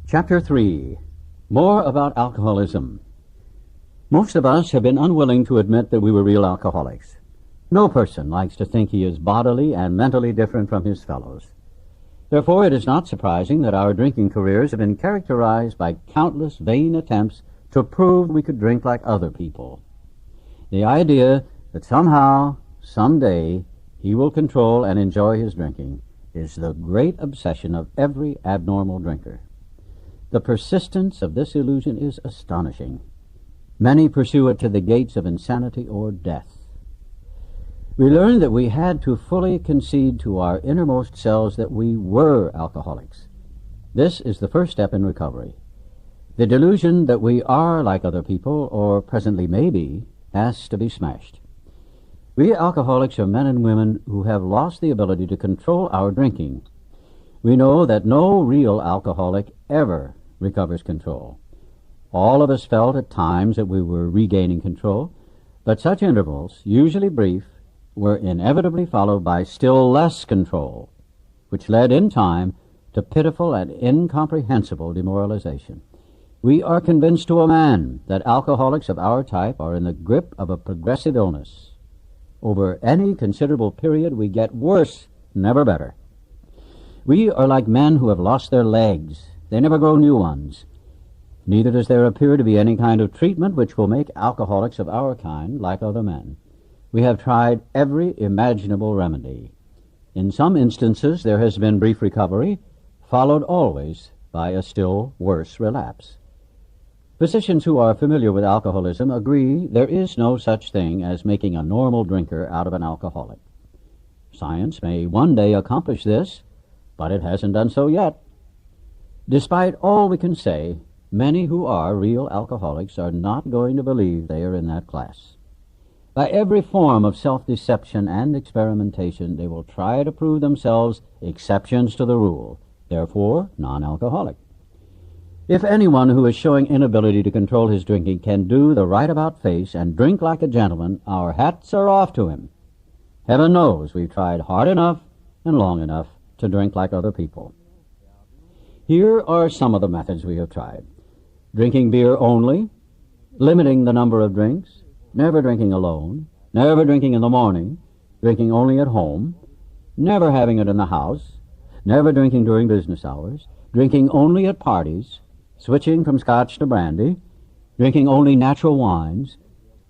Chapter 3. More about alcoholism. Most of us have been unwilling to admit that we were real alcoholics. No person likes to think he is bodily and mentally different from his fellows. Therefore, it is not surprising that our drinking careers have been characterized by countless vain attempts to prove we could drink like other people. The idea that somehow, someday, he will control and enjoy his drinking is the great obsession of every abnormal drinker. The persistence of this illusion is astonishing. Many pursue it to the gates of insanity or death. We learned that we had to fully concede to our innermost selves that we were alcoholics. This is the first step in recovery. The delusion that we are like other people, or presently may be, has to be smashed. We alcoholics are men and women who have lost the ability to control our drinking. We know that no real alcoholic ever recovers control. All of us felt at times that we were regaining control, but such intervals, usually brief, were inevitably followed by still less control, which led in time to pitiful and incomprehensible demoralization. We are convinced to a man that alcoholics of our type are in the grip of a progressive illness. Over any considerable period, we get worse, never better. We are like men who have lost their legs. They never grow new ones. Neither does there appear to be any kind of treatment which will make alcoholics of our kind like other men. We have tried every imaginable remedy. In some instances, there has been brief recovery, followed always by a still worse relapse. Physicians who are familiar with alcoholism agree there is no such thing as making a normal drinker out of an alcoholic. Science may one day accomplish this, but it hasn't done so yet. Despite all we can say, many who are real alcoholics are not going to believe they are in that class. By every form of self-deception and experimentation, they will try to prove themselves exceptions to the rule, therefore non-alcoholic. If anyone who is showing inability to control his drinking can do the right-about-face and drink like a gentleman, our hats are off to him. Heaven knows we've tried hard enough and long enough to drink like other people. Here are some of the methods we have tried. Drinking beer only, limiting the number of drinks, never drinking alone, never drinking in the morning, drinking only at home, never having it in the house, never drinking during business hours, drinking only at parties, switching from scotch to brandy, drinking only natural wines,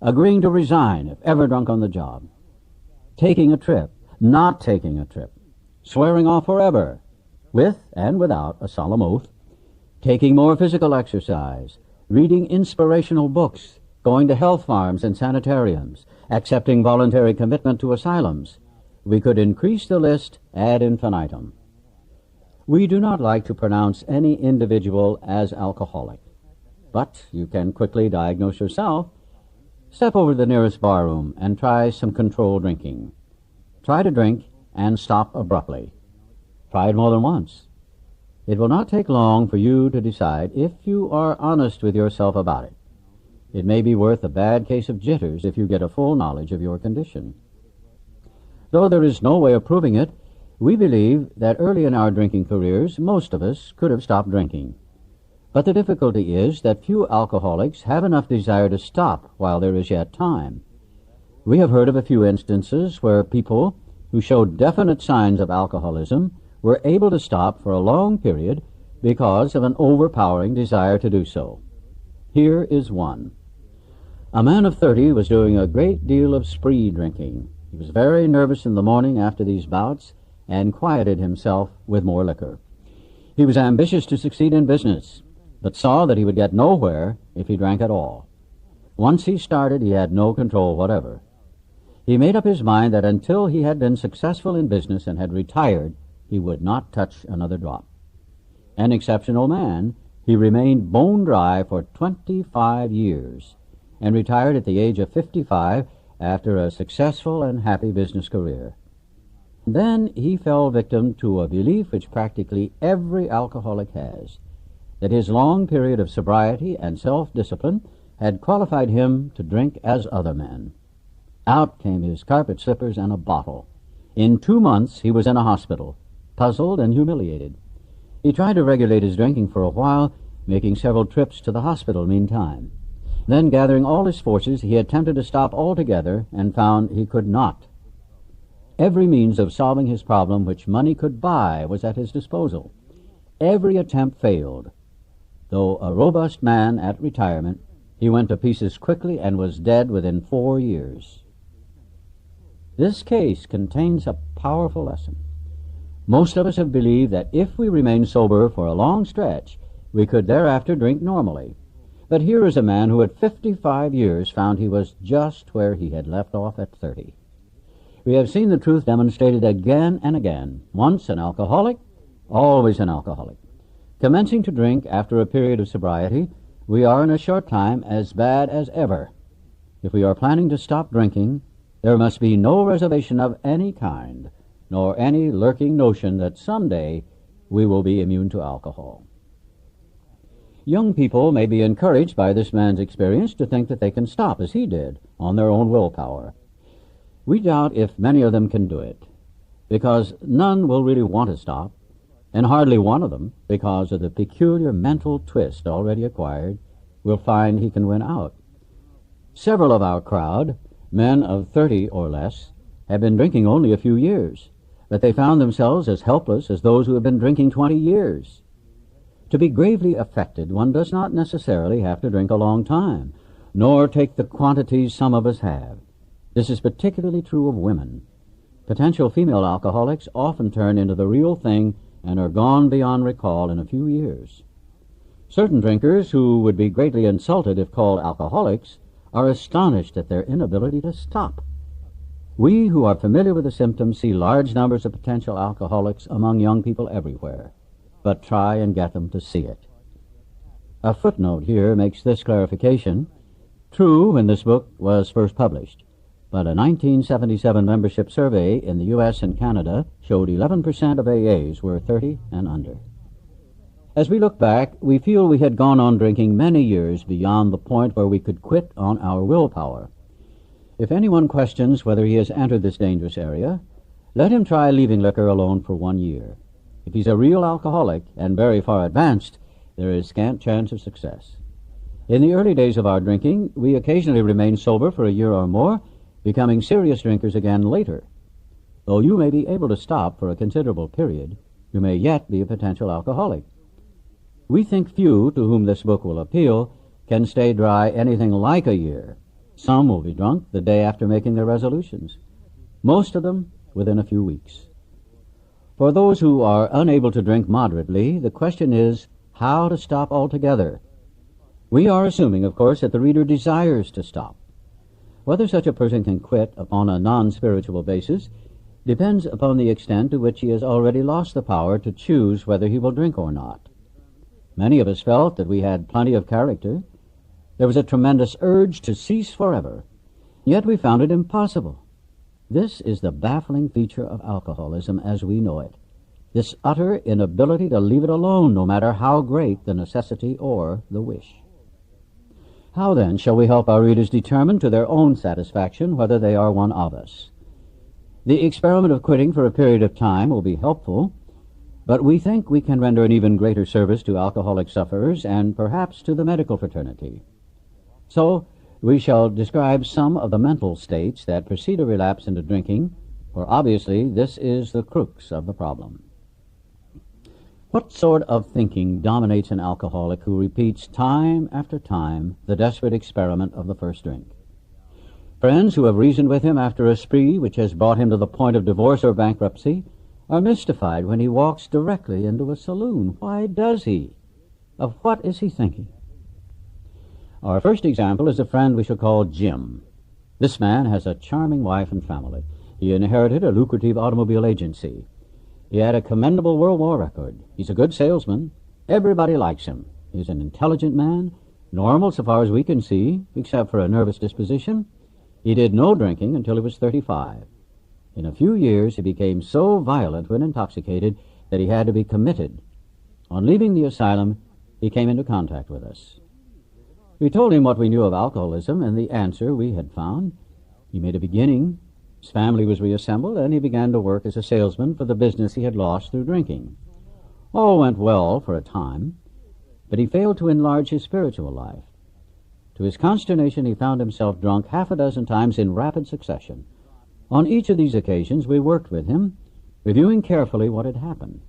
agreeing to resign if ever drunk on the job, taking a trip, not taking a trip, swearing off forever, with and without a solemn oath, taking more physical exercise, reading inspirational books, going to health farms and sanitariums, accepting voluntary commitment to asylums. We could increase the list ad infinitum. We do not like to pronounce any individual as alcoholic, but you can quickly diagnose yourself. Step over to the nearest barroom and try some controlled drinking. Try to drink and stop abruptly. Try it more than once. It will not take long for you to decide if you are honest with yourself about it. It may be worth a bad case of jitters if you get a full knowledge of your condition. Though there is no way of proving it, we believe that early in our drinking careers, most of us could have stopped drinking. But the difficulty is that few alcoholics have enough desire to stop while there is yet time. We have heard of a few instances where people who showed definite signs of alcoholism were able to stop for a long period because of an overpowering desire to do so. Here is one. A man of 30 was doing a great deal of spree drinking. He was very nervous in the morning after these bouts and quieted himself with more liquor. He was ambitious to succeed in business, but saw that he would get nowhere if he drank at all. Once he started, he had no control whatever. He made up his mind that until he had been successful in business and had retired, he would not touch another drop. An exceptional man, he remained bone dry for 25 years and retired at the age of 55 after a successful and happy business career. Then he fell victim to a belief which practically every alcoholic has, that his long period of sobriety and self-discipline had qualified him to drink as other men. Out came his carpet slippers and a bottle. In 2 months he was in a hospital, puzzled and humiliated. He tried to regulate his drinking for a while, making several trips to the hospital meantime. Then, gathering all his forces, he attempted to stop altogether and found he could not. Every means of solving his problem which money could buy was at his disposal. Every attempt failed. Though a robust man at retirement, he went to pieces quickly and was dead within 4 years. This case contains a powerful lesson. Most of us have believed that if we remain sober for a long stretch, we could thereafter drink normally. But here is a man who at 55 years found he was just where he had left off at 30. We have seen the truth demonstrated again and again. Once an alcoholic, always an alcoholic. Commencing to drink after a period of sobriety, we are in a short time as bad as ever. If we are planning to stop drinking, there must be no reservation of any kind, nor any lurking notion that someday we will be immune to alcohol. Young people may be encouraged by this man's experience to think that they can stop, as he did, on their own willpower. We doubt if many of them can do it, because none will really want to stop, and hardly one of them, because of the peculiar mental twist already acquired, will find he can win out. Several of our crowd, men of 30 or less, have been drinking only a few years, but they found themselves as helpless as those who have been drinking 20 years. To be gravely affected, one does not necessarily have to drink a long time, nor take the quantities some of us have. This is particularly true of women. Potential female alcoholics often turn into the real thing and are gone beyond recall in a few years. Certain drinkers, who would be greatly insulted if called alcoholics, are astonished at their inability to stop. We who are familiar with the symptoms see large numbers of potential alcoholics among young people everywhere, but try and get them to see it. A footnote here makes this clarification. True, when this book was first published, but a 1977 membership survey in the U.S. and Canada showed 11% of AAs were 30 and under. As we look back, we feel we had gone on drinking many years beyond the point where we could quit on our willpower. If anyone questions whether he has entered this dangerous area, let him try leaving liquor alone for 1 year. If he's a real alcoholic and very far advanced, there is scant chance of success. In the early days of our drinking, we occasionally remained sober for a year or more, becoming serious drinkers again later. Though you may be able to stop for a considerable period, you may yet be a potential alcoholic. We think few to whom this book will appeal can stay dry anything like a year. Some will be drunk the day after making their resolutions. Most of them within a few weeks. For those who are unable to drink moderately, the question is how to stop altogether. We are assuming, of course, that the reader desires to stop. Whether such a person can quit upon a non-spiritual basis depends upon the extent to which he has already lost the power to choose whether he will drink or not. Many of us felt that we had plenty of character. There was a tremendous urge to cease forever, yet we found it impossible. This is the baffling feature of alcoholism as we know it, this utter inability to leave it alone, no matter how great the necessity or the wish. How then shall we help our readers determine to their own satisfaction whether they are one of us? The experiment of quitting for a period of time will be helpful, but we think we can render an even greater service to alcoholic sufferers and perhaps to the medical fraternity. So, we shall describe some of the mental states that precede a relapse into drinking, for obviously this is the crux of the problem. What sort of thinking dominates an alcoholic who repeats time after time the desperate experiment of the first drink? Friends who have reasoned with him after a spree which has brought him to the point of divorce or bankruptcy are mystified when he walks directly into a saloon. Why does he? Of what is he thinking? Our first example is a friend we shall call Jim. This man has a charming wife and family. He inherited a lucrative automobile agency. He had a commendable World War record. He's a good salesman. Everybody likes him. He's an intelligent man, normal so far as we can see, except for a nervous disposition. He did no drinking until he was 35. In a few years, he became so violent when intoxicated that he had to be committed. On leaving the asylum, he came into contact with us. We told him what we knew of alcoholism and the answer we had found. He made a beginning. His family was reassembled, and he began to work as a salesman for the business he had lost through drinking. All went well for a time, but he failed to enlarge his spiritual life. To his consternation, he found himself drunk half a dozen times in rapid succession. On each of these occasions, we worked with him, reviewing carefully what had happened.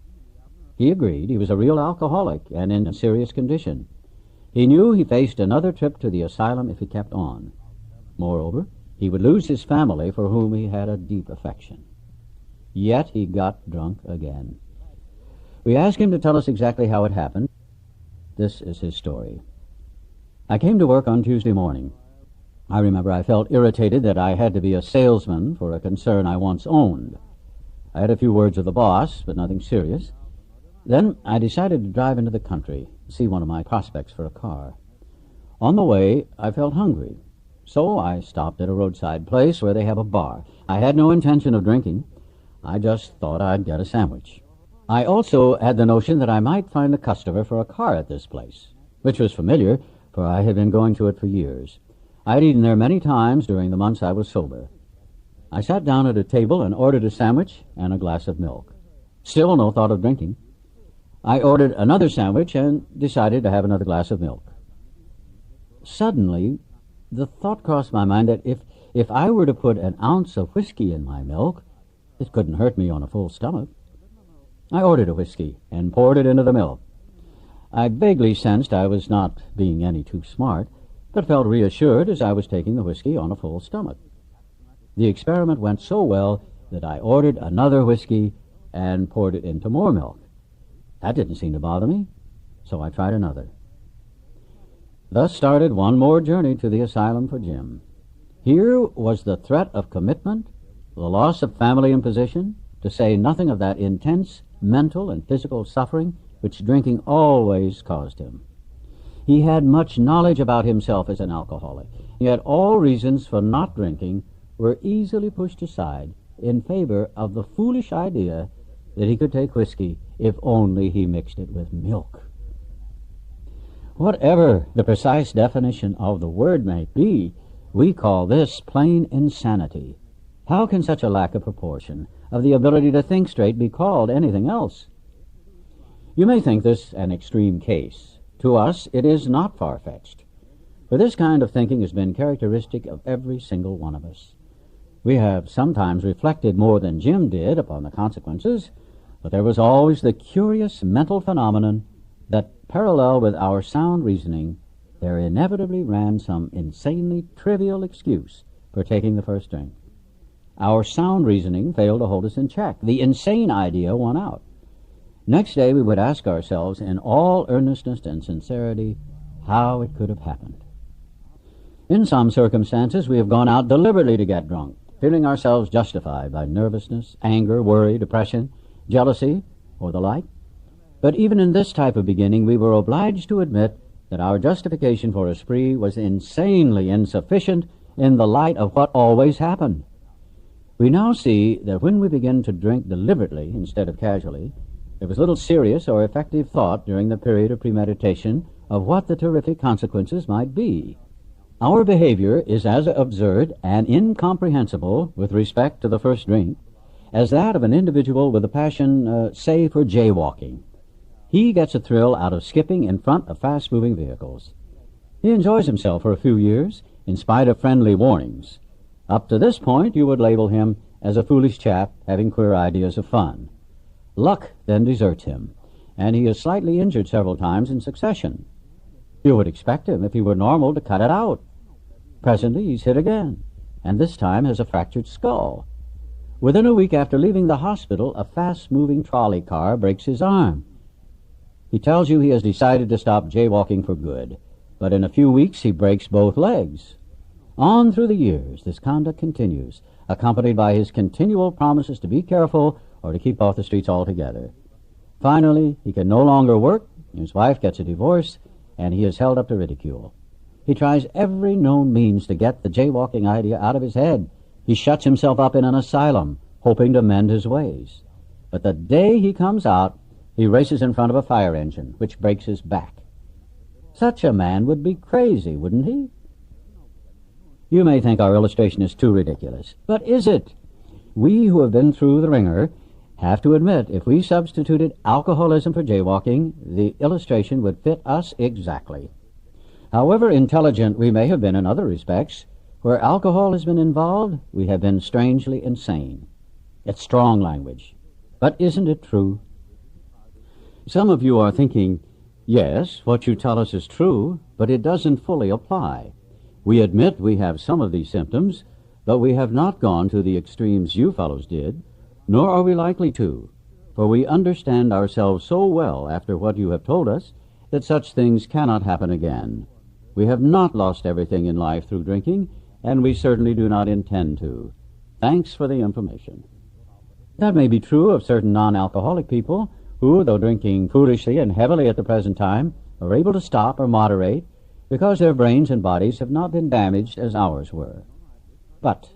He agreed he was a real alcoholic and in a serious condition. He knew he faced another trip to the asylum if he kept on. Moreover, he would lose his family for whom he had a deep affection. Yet he got drunk again. We asked him to tell us exactly how it happened. This is his story. I came to work on Tuesday morning. I remember I felt irritated that I had to be a salesman for a concern I once owned. I had a few words with the boss, but nothing serious. Then I decided to drive into the country, see one of my prospects for a car. On the way, I felt hungry, so I stopped at a roadside place where they have a bar. I had no intention of drinking. I just thought I'd get a sandwich. I also had the notion that I might find a customer for a car at this place, which was familiar, for I had been going to it for years. I had eaten there many times during the months I was sober. I sat down at a table and ordered a sandwich and a glass of milk. Still no thought of drinking. I ordered another sandwich and decided to have another glass of milk. Suddenly, the thought crossed my mind that if I were to put an ounce of whiskey in my milk, it couldn't hurt me on a full stomach. I ordered a whiskey and poured it into the milk. I vaguely sensed I was not being any too smart, but felt reassured as I was taking the whiskey on a full stomach. The experiment went so well that I ordered another whiskey and poured it into more milk. That didn't seem to bother me, so I tried another. Thus started one more journey to the asylum for Jim. Here was the threat of commitment, the loss of family and position, to say nothing of that intense mental and physical suffering which drinking always caused him. He had much knowledge about himself as an alcoholic, yet all reasons for not drinking were easily pushed aside in favor of the foolish idea that he could take whiskey if only he mixed it with milk. Whatever the precise definition of the word may be, we call this plain insanity. How can such a lack of proportion of the ability to think straight be called anything else? You may think this an extreme case. To us, it is not far-fetched, for this kind of thinking has been characteristic of every single one of us. We have sometimes reflected more than Jim did upon the consequences, but there was always the curious mental phenomenon that, parallel with our sound reasoning, there inevitably ran some insanely trivial excuse for taking the first drink. Our sound reasoning failed to hold us in check. The insane idea won out. Next day we would ask ourselves in all earnestness and sincerity how it could have happened. In some circumstances we have gone out deliberately to get drunk, feeling ourselves justified by nervousness, anger, worry, depression, jealousy, or the like. But even in this type of beginning we were obliged to admit that our justification for a spree was insanely insufficient in the light of what always happened. We now see that when we begin to drink deliberately instead of casually, there was little serious or effective thought during the period of premeditation of what the terrific consequences might be. Our behavior is as absurd and incomprehensible with respect to the first drink as that of an individual with a passion, say, for jaywalking. He gets a thrill out of skipping in front of fast-moving vehicles. He enjoys himself for a few years, in spite of friendly warnings. Up to this point, you would label him as a foolish chap having queer ideas of fun. Luck then deserts him, and he is slightly injured several times in succession. You would expect him, if he were normal, to cut it out. Presently, he's hit again, and this time has a fractured skull. Within a week after leaving the hospital, a fast-moving trolley car breaks his arm. He tells you he has decided to stop jaywalking for good, but in a few weeks he breaks both legs. On through the years, this conduct continues, accompanied by his continual promises to be careful or to keep off the streets altogether. Finally, he can no longer work, his wife gets a divorce, and he is held up to ridicule. He tries every known means to get the jaywalking idea out of his head. He shuts himself up in an asylum, hoping to mend his ways. But the day he comes out, he races in front of a fire engine, which breaks his back. Such a man would be crazy, wouldn't he? You may think our illustration is too ridiculous, but is it? We who have been through the ringer have to admit, if we substituted alcoholism for jaywalking, the illustration would fit us exactly. However intelligent we may have been in other respects, where alcohol has been involved, we have been strangely insane. It's strong language. But isn't it true? Some of you are thinking, yes, what you tell us is true, but it doesn't fully apply. We admit we have some of these symptoms, but we have not gone to the extremes you fellows did, nor are we likely to, for we understand ourselves so well after what you have told us that such things cannot happen again. We have not lost everything in life through drinking, and we certainly do not intend to. Thanks for the information. That may be true of certain non-alcoholic people who, though drinking foolishly and heavily at the present time, are able to stop or moderate because their brains and bodies have not been damaged as ours were. But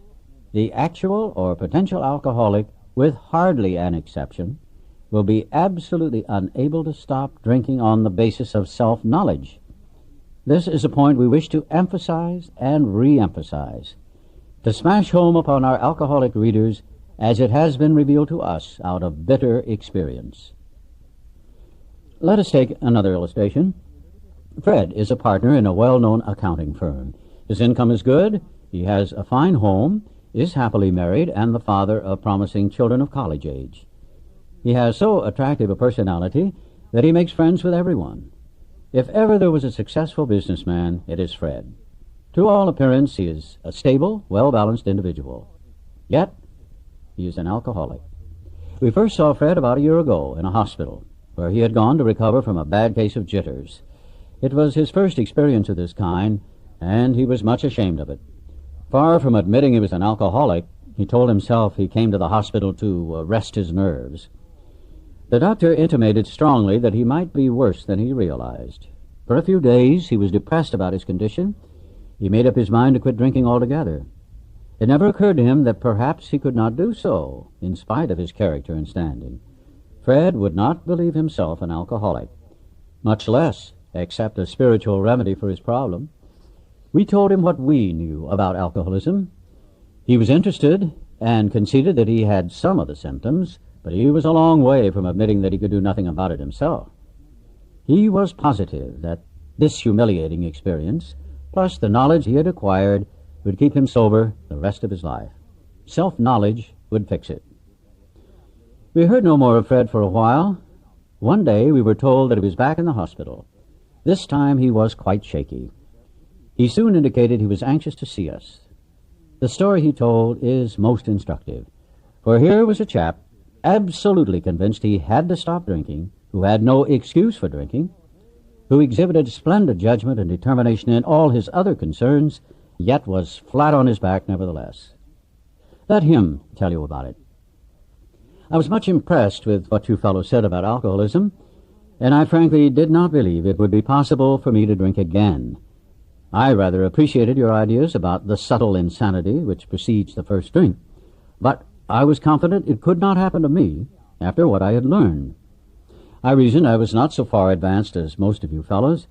the actual or potential alcoholic, with hardly an exception, will be absolutely unable to stop drinking on the basis of self-knowledge. This is a point we wish to emphasize and re-emphasize, to smash home upon our alcoholic readers as it has been revealed to us out of bitter experience. Let us take another illustration. Fred is a partner in a well-known accounting firm. His income is good, he has a fine home, is happily married, and the father of promising children of college age. He has so attractive a personality that he makes friends with everyone. If ever there was a successful businessman, it is Fred. To all appearance, he is a stable, well-balanced individual. Yet, he is an alcoholic. We first saw Fred about a year ago in a hospital, where he had gone to recover from a bad case of jitters. It was his first experience of this kind, and he was much ashamed of it. Far from admitting he was an alcoholic, he told himself he came to the hospital to rest his nerves. The doctor intimated strongly that he might be worse than he realized. For a few days he was depressed about his condition. He made up his mind to quit drinking altogether. It never occurred to him that perhaps he could not do so, in spite of his character and standing. Fred would not believe himself an alcoholic, much less accept a spiritual remedy for his problem. We told him what we knew about alcoholism. He was interested and conceded that he had some of the symptoms, but he was a long way from admitting that he could do nothing about it himself. He was positive that this humiliating experience, plus the knowledge he had acquired, would keep him sober the rest of his life. Self-knowledge would fix it. We heard no more of Fred for a while. One day we were told that he was back in the hospital. This time he was quite shaky. He soon indicated he was anxious to see us. The story he told is most instructive, for here was a chap absolutely convinced he had to stop drinking, who had no excuse for drinking, who exhibited splendid judgment and determination in all his other concerns, yet was flat on his back nevertheless. Let him tell you about it. I was much impressed with what you fellows said about alcoholism, and I frankly did not believe it would be possible for me to drink again. I rather appreciated your ideas about the subtle insanity which precedes the first drink, but I was confident it could not happen to me after what I had learned. I reasoned I was not so far advanced as most of you fellows,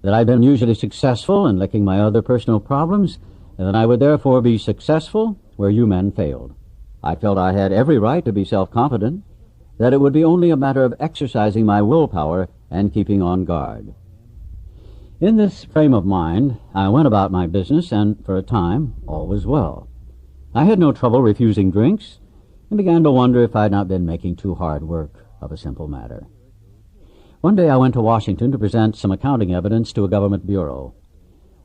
that I'd been usually successful in licking my other personal problems, and that I would therefore be successful where you men failed. I felt I had every right to be self-confident, that it would be only a matter of exercising my willpower and keeping on guard. In this frame of mind, I went about my business, and for a time all was well. I had no trouble refusing drinks, and began to wonder if I had not been making too hard work of a simple matter. One day I went to Washington to present some accounting evidence to a government bureau.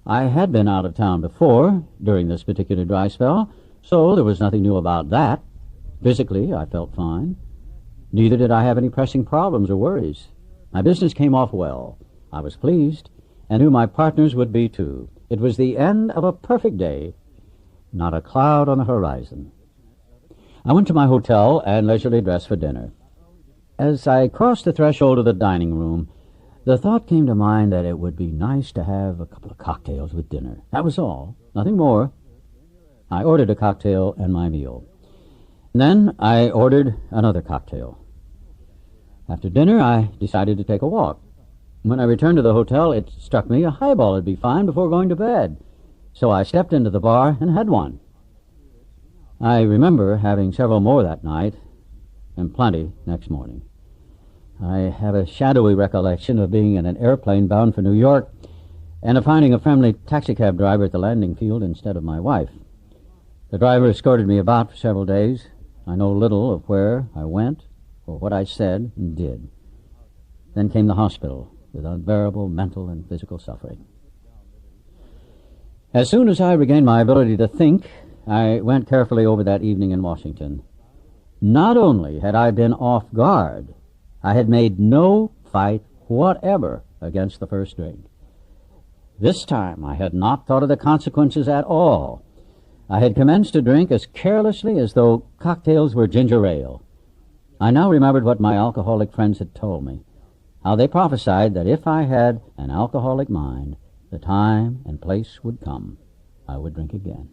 I had been out of town before, during this particular dry spell, so there was nothing new about that. Physically, I felt fine. Neither did I have any pressing problems or worries. My business came off well. I was pleased, and knew my partners would be too. It was the end of a perfect day, not a cloud on the horizon. I went to my hotel and leisurely dressed for dinner. As I crossed the threshold of the dining room, the thought came to mind that it would be nice to have a couple of cocktails with dinner. That was all, nothing more. I ordered a cocktail and my meal. And then I ordered another cocktail. After dinner, I decided to take a walk. When I returned to the hotel, it struck me a highball would be fine before going to bed. So I stepped into the bar and had one. I remember having several more that night, and plenty next morning. I have a shadowy recollection of being in an airplane bound for New York and of finding a friendly taxicab driver at the landing field instead of my wife. The driver escorted me about for several days. I know little of where I went or what I said and did. Then came the hospital with unbearable mental and physical suffering. As soon as I regained my ability to think, I went carefully over that evening in Washington. Not only had I been off guard, I had made no fight whatever against the first drink. This time I had not thought of the consequences at all. I had commenced to drink as carelessly as though cocktails were ginger ale. I now remembered what my alcoholic friends had told me, how they prophesied that if I had an alcoholic mind, the time and place would come. I would drink again.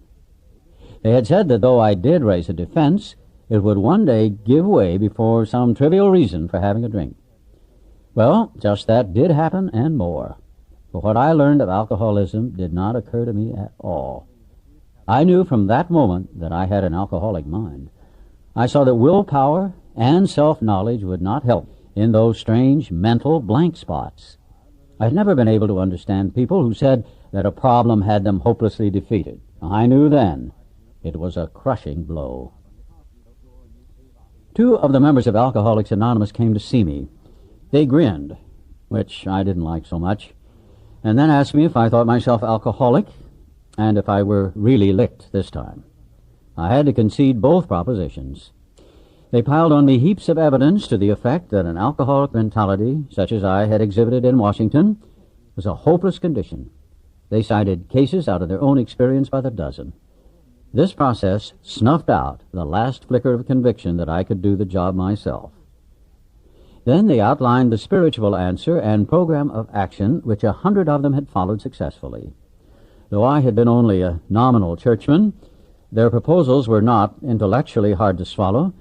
They had said that though I did raise a defense, it would one day give way before some trivial reason for having a drink. Well, just that did happen and more. For what I learned of alcoholism did not occur to me at all. I knew from that moment that I had an alcoholic mind. I saw that willpower and self-knowledge would not help in those strange mental blank spots. I had never been able to understand people who said that a problem had them hopelessly defeated. I knew then it was a crushing blow. 2 of the members of Alcoholics Anonymous came to see me. They grinned, which I didn't like so much, and then asked me if I thought myself alcoholic and if I were really licked this time. I had to concede both propositions. They piled on me heaps of evidence to the effect that an alcoholic mentality, such as I had exhibited in Washington, was a hopeless condition. They cited cases out of their own experience by the dozen. This process snuffed out the last flicker of conviction that I could do the job myself. Then they outlined the spiritual answer and program of action which 100 of them had followed successfully. Though I had been only a nominal churchman, their proposals were not intellectually hard to swallow,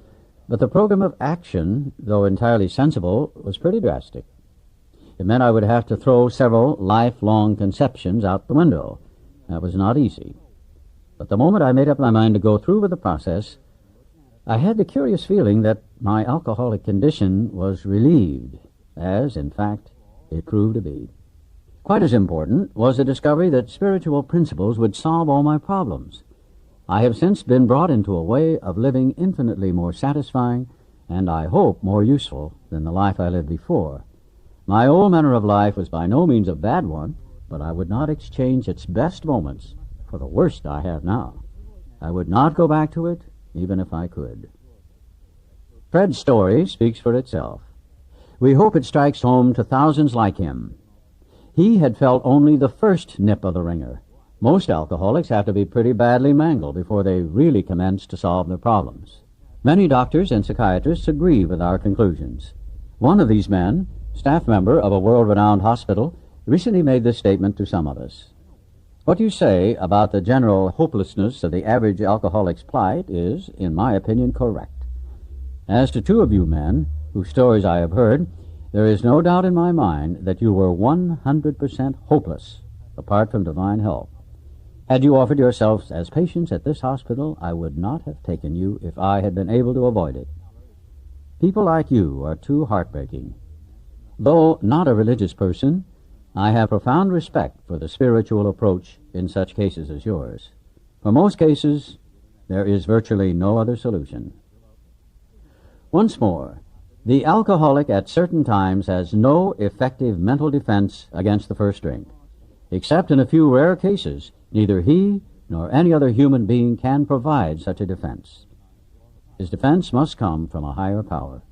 but the program of action, though entirely sensible, was pretty drastic. It meant I would have to throw several lifelong conceptions out the window. That was not easy. But the moment I made up my mind to go through with the process, I had the curious feeling that my alcoholic condition was relieved, as, in fact, it proved to be. Quite as important was the discovery that spiritual principles would solve all my problems. I have since been brought into a way of living infinitely more satisfying and, I hope, more useful than the life I lived before. My old manner of life was by no means a bad one, but I would not exchange its best moments for the worst I have now. I would not go back to it, even if I could. Fred's story speaks for itself. We hope it strikes home to thousands like him. He had felt only the first nip of the ringer. Most alcoholics have to be pretty badly mangled before they really commence to solve their problems. Many doctors and psychiatrists agree with our conclusions. One of these men, staff member of a world-renowned hospital, recently made this statement to some of us. What you say about the general hopelessness of the average alcoholic's plight is, in my opinion, correct. As to 2 of you men, whose stories I have heard, there is no doubt in my mind that you were 100% hopeless, apart from divine help. Had you offered yourselves as patients at this hospital, I would not have taken you if I had been able to avoid it. People like you are too heartbreaking. Though not a religious person, I have profound respect for the spiritual approach in such cases as yours. For most cases, there is virtually no other solution. Once more, the alcoholic at certain times has no effective mental defense against the first drink. Except in a few rare cases, neither he nor any other human being can provide such a defense. His defense must come from a higher power.